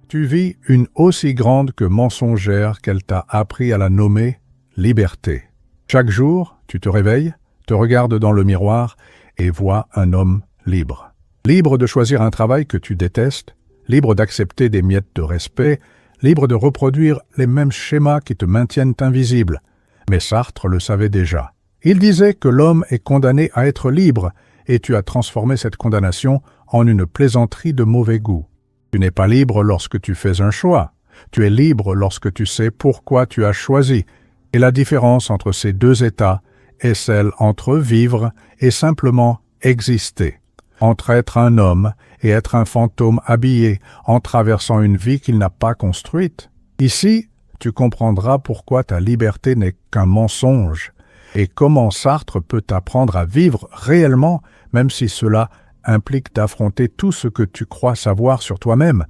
Tu vis une aussi grande que mensongère qu'elle t'a appris à la nommer liberté. Chaque jour, tu te réveilles, te regardes dans le miroir et vois un homme libre. Libre de choisir un travail que tu détestes, libre d'accepter des miettes de respect, libre de reproduire les mêmes schémas qui te maintiennent invisible. Mais Sartre le savait déjà. Il disait que l'homme est condamné à être libre, et tu as transformé cette condamnation en une plaisanterie de mauvais goût. Tu n'es pas libre lorsque tu fais un choix. Tu es libre lorsque tu sais pourquoi tu as choisi. Et la différence entre ces deux états est celle entre vivre et simplement exister. Entre être un homme et être un fantôme habillé en traversant une vie qu'il n'a pas construite. Ici, tu comprendras pourquoi ta liberté n'est qu'un mensonge et comment Sartre peut t'apprendre à vivre réellement, même si cela implique d'affronter tout ce que tu crois savoir sur toi-même.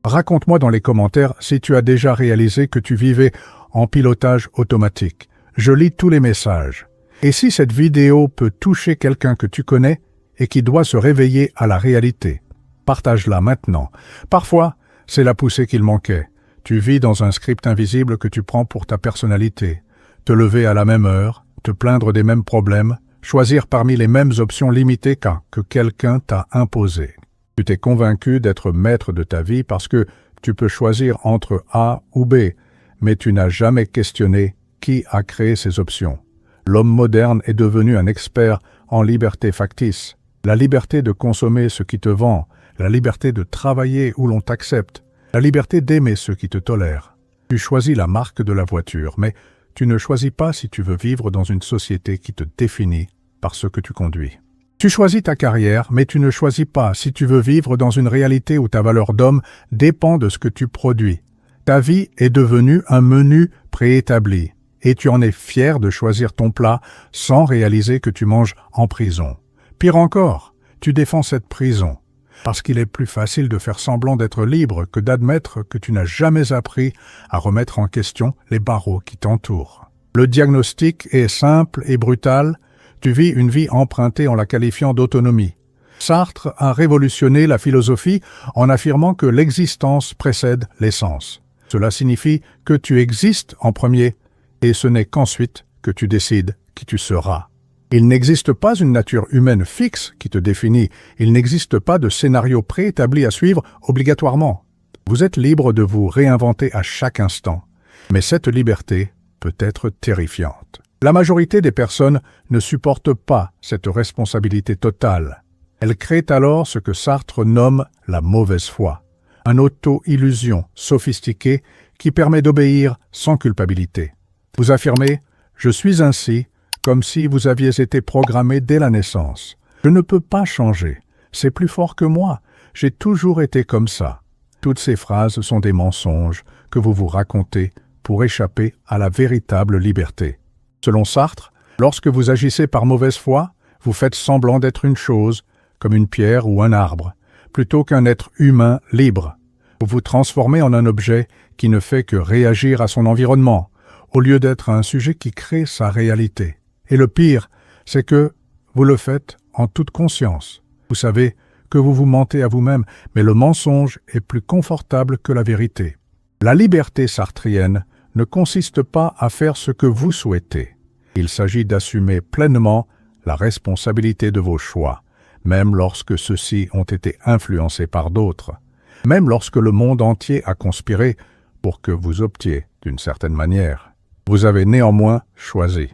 Raconte-moi dans les commentaires si tu as déjà réalisé que tu vivais en pilotage automatique. Je lis tous les messages. Et si cette vidéo peut toucher quelqu'un que tu connais et qui doit se réveiller à la réalité, partage-la maintenant. Parfois, c'est la poussée qu'il manquait. Tu vis dans un script invisible que tu prends pour ta personnalité. Te lever à la même heure, te plaindre des mêmes problèmes, choisir parmi les mêmes options limitées que quelqu'un t'a imposées. Tu t'es convaincu d'être maître de ta vie parce que tu peux choisir entre A ou B, mais tu n'as jamais questionné qui a créé ces options. L'homme moderne est devenu un expert en liberté factice. La liberté de consommer ce qui te vend, la liberté de travailler où l'on t'accepte, la liberté d'aimer ceux qui te tolèrent. Tu choisis la marque de la voiture, mais tu ne choisis pas si tu veux vivre dans une société qui te définit par ce que tu conduis. Tu choisis ta carrière, mais tu ne choisis pas si tu veux vivre dans une réalité où ta valeur d'homme dépend de ce que tu produis. Ta vie est devenue un menu préétabli, et tu en es fier de choisir ton plat sans réaliser que tu manges en prison. Pire encore, tu défends cette prison, parce qu'il est plus facile de faire semblant d'être libre que d'admettre que tu n'as jamais appris à remettre en question les barreaux qui t'entourent. Le diagnostic est simple et brutal, tu vis une vie empruntée en la qualifiant d'autonomie. Sartre a révolutionné la philosophie en affirmant que l'existence précède l'essence. Cela signifie que tu existes en premier, et ce n'est qu'ensuite que tu décides qui tu seras. Il n'existe pas une nature humaine fixe qui te définit. Il n'existe pas de scénario préétabli à suivre obligatoirement. Vous êtes libre de vous réinventer à chaque instant. Mais cette liberté peut être terrifiante. La majorité des personnes ne supportent pas cette responsabilité totale. Elles créent alors ce que Sartre nomme la mauvaise foi. Une auto-illusion sophistiquée qui permet d'obéir sans culpabilité. Vous affirmez « Je suis ainsi », comme si vous aviez été programmé dès la naissance. Je ne peux pas changer. C'est plus fort que moi. J'ai toujours été comme ça. Toutes ces phrases sont des mensonges que vous vous racontez pour échapper à la véritable liberté. Selon Sartre, lorsque vous agissez par mauvaise foi, vous faites semblant d'être une chose, comme une pierre ou un arbre, plutôt qu'un être humain libre. Vous vous transformez en un objet qui ne fait que réagir à son environnement, au lieu d'être un sujet qui crée sa réalité. Et le pire, c'est que vous le faites en toute conscience. Vous savez que vous vous mentez à vous-même, mais le mensonge est plus confortable que la vérité. La liberté sartrienne ne consiste pas à faire ce que vous souhaitez. Il s'agit d'assumer pleinement la responsabilité de vos choix, même lorsque ceux-ci ont été influencés par d'autres, même lorsque le monde entier a conspiré pour que vous optiez d'une certaine manière. Vous avez néanmoins choisi.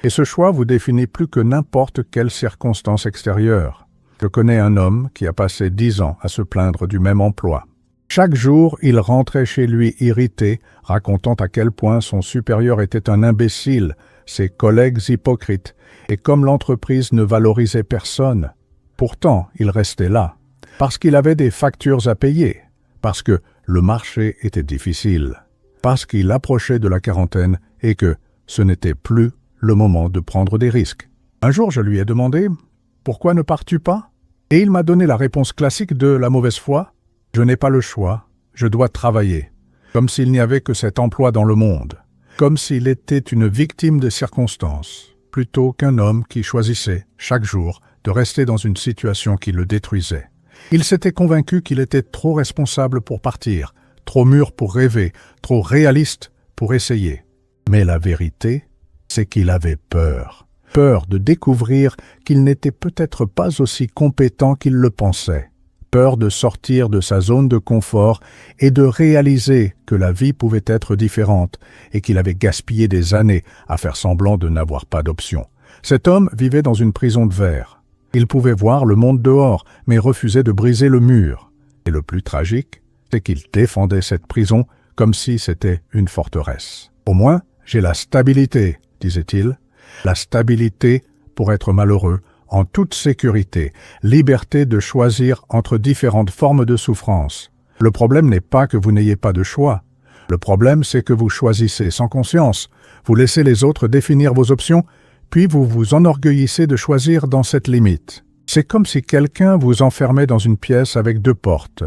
Et ce choix vous définit plus que n'importe quelle circonstance extérieure. Je connais un homme qui a passé 10 ans à se plaindre du même emploi. Chaque jour, il rentrait chez lui irrité, racontant à quel point son supérieur était un imbécile, ses collègues hypocrites, et comme l'entreprise ne valorisait personne. Pourtant, il restait là, parce qu'il avait des factures à payer, parce que le marché était difficile, parce qu'il approchait de la quarantaine et que ce n'était plus le moment de prendre des risques. Un jour, je lui ai demandé « Pourquoi ne pars-tu pas ?» Et il m'a donné la réponse classique de la mauvaise foi « Je n'ai pas le choix, je dois travailler. » Comme s'il n'y avait que cet emploi dans le monde. Comme s'il était une victime des circonstances, plutôt qu'un homme qui choisissait, chaque jour, de rester dans une situation qui le détruisait. Il s'était convaincu qu'il était trop responsable pour partir, trop mûr pour rêver, trop réaliste pour essayer. Mais la vérité, c'est qu'il avait peur. Peur de découvrir qu'il n'était peut-être pas aussi compétent qu'il le pensait. Peur de sortir de sa zone de confort et de réaliser que la vie pouvait être différente et qu'il avait gaspillé des années à faire semblant de n'avoir pas d'option. Cet homme vivait dans une prison de verre. Il pouvait voir le monde dehors, mais refusait de briser le mur. Et le plus tragique, c'est qu'il défendait cette prison comme si c'était une forteresse. « Au moins, j'ai la stabilité », disait-il. La stabilité pour être malheureux, en toute sécurité, liberté de choisir entre différentes formes de souffrance. Le problème n'est pas que vous n'ayez pas de choix. Le problème, c'est que vous choisissez sans conscience. Vous laissez les autres définir vos options, puis vous vous enorgueillissez de choisir dans cette limite. C'est comme si quelqu'un vous enfermait dans une pièce avec 2 portes,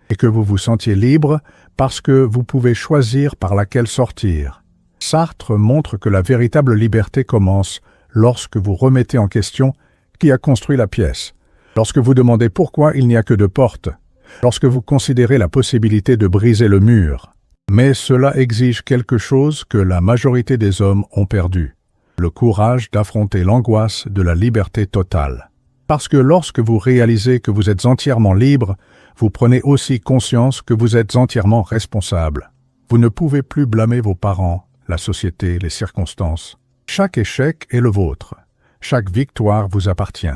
et que vous vous sentiez libre parce que vous pouvez choisir par laquelle sortir. Sartre montre que la véritable liberté commence lorsque vous remettez en question qui a construit la pièce, lorsque vous demandez pourquoi il n'y a que 2 portes, lorsque vous considérez la possibilité de briser le mur. Mais cela exige quelque chose que la majorité des hommes ont perdu, le courage d'affronter l'angoisse de la liberté totale. Parce que lorsque vous réalisez que vous êtes entièrement libre, vous prenez aussi conscience que vous êtes entièrement responsable. Vous ne pouvez plus blâmer vos parents, la société, les circonstances. Chaque échec est le vôtre. Chaque victoire vous appartient.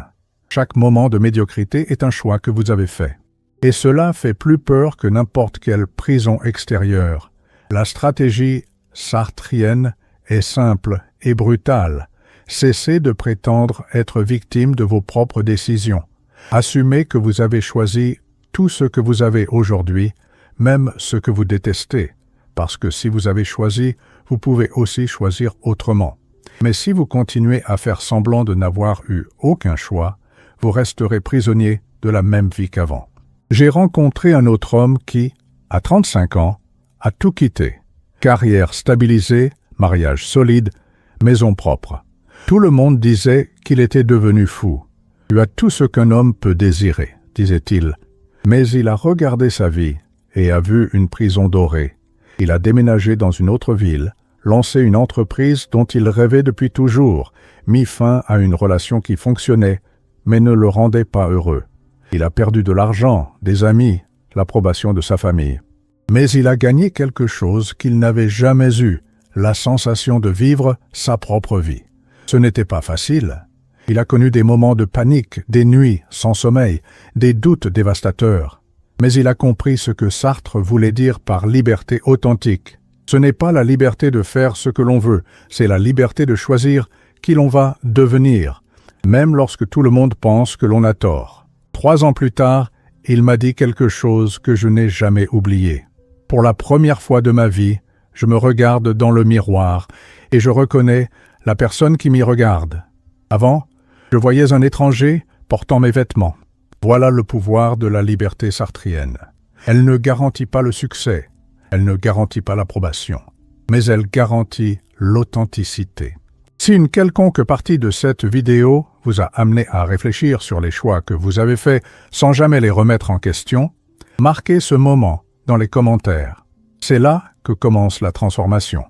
Chaque moment de médiocrité est un choix que vous avez fait. Et cela fait plus peur que n'importe quelle prison extérieure. La stratégie sartrienne est simple et brutale. Cessez de prétendre être victime de vos propres décisions. Assumez que vous avez choisi tout ce que vous avez aujourd'hui, même ce que vous détestez, parce que si vous avez choisi, vous pouvez aussi choisir autrement. Mais si vous continuez à faire semblant de n'avoir eu aucun choix, vous resterez prisonnier de la même vie qu'avant. J'ai rencontré un autre homme qui, à 35 ans, a tout quitté. Carrière stabilisée, mariage solide, maison propre. Tout le monde disait qu'il était devenu fou. « Tu as tout ce qu'un homme peut désirer », disait-il. Mais il a regardé sa vie et a vu une prison dorée. Il a déménagé dans une autre ville, lancé une entreprise dont il rêvait depuis toujours, mis fin à une relation qui fonctionnait, mais ne le rendait pas heureux. Il a perdu de l'argent, des amis, l'approbation de sa famille. Mais il a gagné quelque chose qu'il n'avait jamais eu, la sensation de vivre sa propre vie. Ce n'était pas facile. Il a connu des moments de panique, des nuits sans sommeil, des doutes dévastateurs. Mais il a compris ce que Sartre voulait dire par liberté authentique. Ce n'est pas la liberté de faire ce que l'on veut, c'est la liberté de choisir qui l'on va devenir, même lorsque tout le monde pense que l'on a tort. 3 ans plus tard, il m'a dit quelque chose que je n'ai jamais oublié. Pour la première fois de ma vie, je me regarde dans le miroir et je reconnais la personne qui m'y regarde. Avant, je voyais un étranger portant mes vêtements. Voilà le pouvoir de la liberté sartrienne. Elle ne garantit pas le succès, elle ne garantit pas l'approbation, mais elle garantit l'authenticité. Si une quelconque partie de cette vidéo vous a amené à réfléchir sur les choix que vous avez faits sans jamais les remettre en question, marquez ce moment dans les commentaires. C'est là que commence la transformation.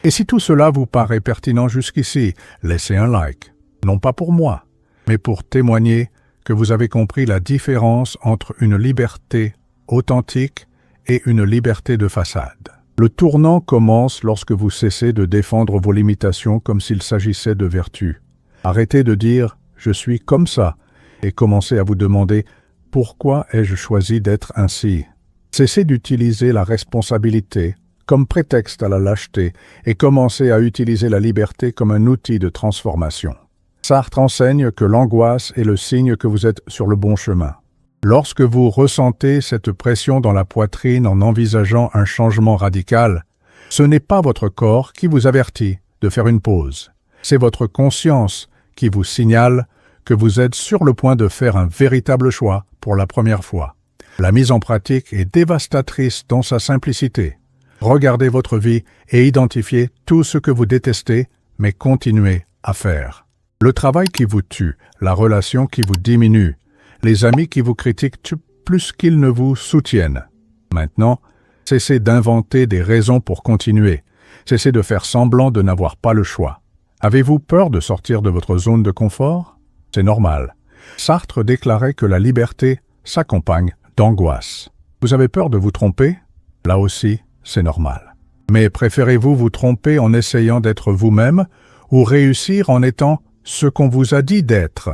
Et si tout cela vous paraît pertinent jusqu'ici, laissez un like. Non pas pour moi, mais pour témoigner que vous avez compris la différence entre une liberté authentique et une liberté de façade. Le tournant commence lorsque vous cessez de défendre vos limitations comme s'il s'agissait de vertus. Arrêtez de dire « je suis comme ça » et commencez à vous demander « pourquoi ai-je choisi d'être ainsi ?» Cessez d'utiliser la responsabilité comme prétexte à la lâcheté et commencez à utiliser la liberté comme un outil de transformation. Sartre enseigne que l'angoisse est le signe que vous êtes sur le bon chemin. Lorsque vous ressentez cette pression dans la poitrine en envisageant un changement radical, ce n'est pas votre corps qui vous avertit de faire une pause. C'est votre conscience qui vous signale que vous êtes sur le point de faire un véritable choix pour la première fois. La mise en pratique est dévastatrice dans sa simplicité. Regardez votre vie et identifiez tout ce que vous détestez, mais continuez à faire. Le travail qui vous tue, la relation qui vous diminue, les amis qui vous critiquent plus qu'ils ne vous soutiennent. Maintenant, Cessez d'inventer des raisons pour continuer. Cessez de faire semblant de n'avoir pas le choix. Avez-vous peur de sortir de votre zone de confort? C'est normal. Sartre déclarait que la liberté s'accompagne d'angoisse. Vous avez peur de vous tromper? Là aussi, c'est normal. Mais préférez-vous vous tromper en essayant d'être vous-même ou réussir en étant ce qu'on vous a dit d'être?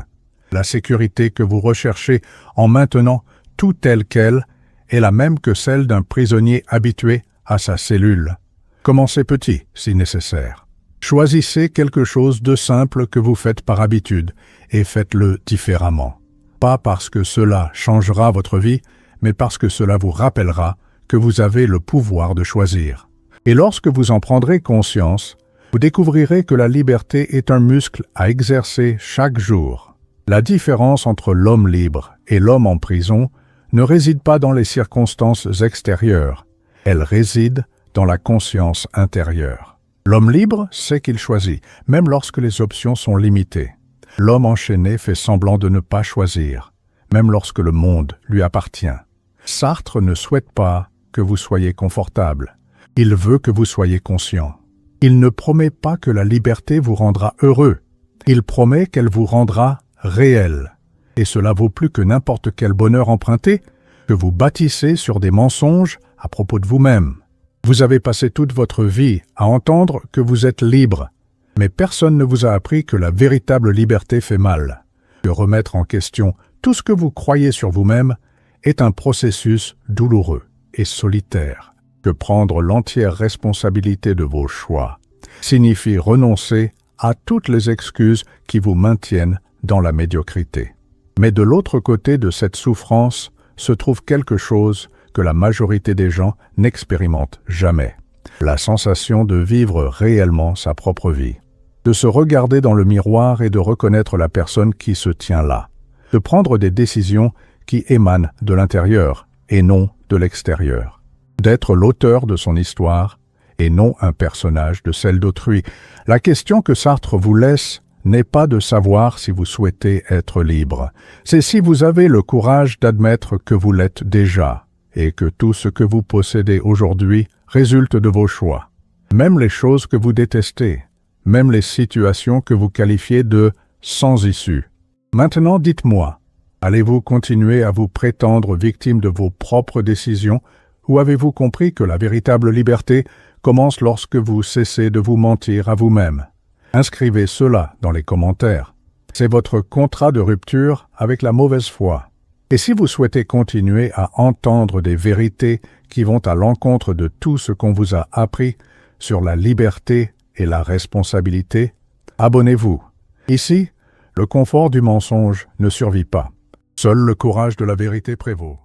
La sécurité que vous recherchez en maintenant tout tel quel est la même que celle d'un prisonnier habitué à sa cellule. Commencez petit, si nécessaire. Choisissez quelque chose de simple que vous faites par habitude et faites-le différemment. Pas parce que cela changera votre vie, mais parce que cela vous rappellera que vous avez le pouvoir de choisir. Et lorsque vous en prendrez conscience, vous découvrirez que la liberté est un muscle à exercer chaque jour. La différence entre l'homme libre et l'homme en prison ne réside pas dans les circonstances extérieures, elle réside dans la conscience intérieure. L'homme libre sait qu'il choisit, même lorsque les options sont limitées. L'homme enchaîné fait semblant de ne pas choisir, même lorsque le monde lui appartient. Sartre ne souhaite pas que vous soyez confortable. Il veut que vous soyez conscient. Il ne promet pas que la liberté vous rendra heureux. Il promet qu'elle vous rendra réel. Et cela vaut plus que n'importe quel bonheur emprunté que vous bâtissez sur des mensonges à propos de vous-même. Vous avez passé toute votre vie à entendre que vous êtes libre, mais personne ne vous a appris que la véritable liberté fait mal, que remettre en question tout ce que vous croyez sur vous-même est un processus douloureux et solitaire, que prendre l'entière responsabilité de vos choix signifie renoncer à toutes les excuses qui vous maintiennent dans la médiocrité. Mais de l'autre côté de cette souffrance se trouve quelque chose que la majorité des gens n'expérimentent jamais. La sensation de vivre réellement sa propre vie, de se regarder dans le miroir et de reconnaître la personne qui se tient là, de prendre des décisions qui émanent de l'intérieur et non de l'extérieur, d'être l'auteur de son histoire et non un personnage de celle d'autrui. La question que Sartre vous laisse n'est pas de savoir si vous souhaitez être libre, c'est si vous avez le courage d'admettre que vous l'êtes déjà et que tout ce que vous possédez aujourd'hui résulte de vos choix. Même les choses que vous détestez, même les situations que vous qualifiez de sans issue. Maintenant, dites-moi, allez-vous continuer à vous prétendre victime de vos propres décisions ou avez-vous compris que la véritable liberté commence lorsque vous cessez de vous mentir à vous-même? Inscrivez cela dans les commentaires. C'est votre contrat de rupture avec la mauvaise foi. Et si vous souhaitez continuer à entendre des vérités qui vont à l'encontre de tout ce qu'on vous a appris sur la liberté et la responsabilité, abonnez-vous. Ici, le confort du mensonge ne survit pas. Seul le courage de la vérité prévaut.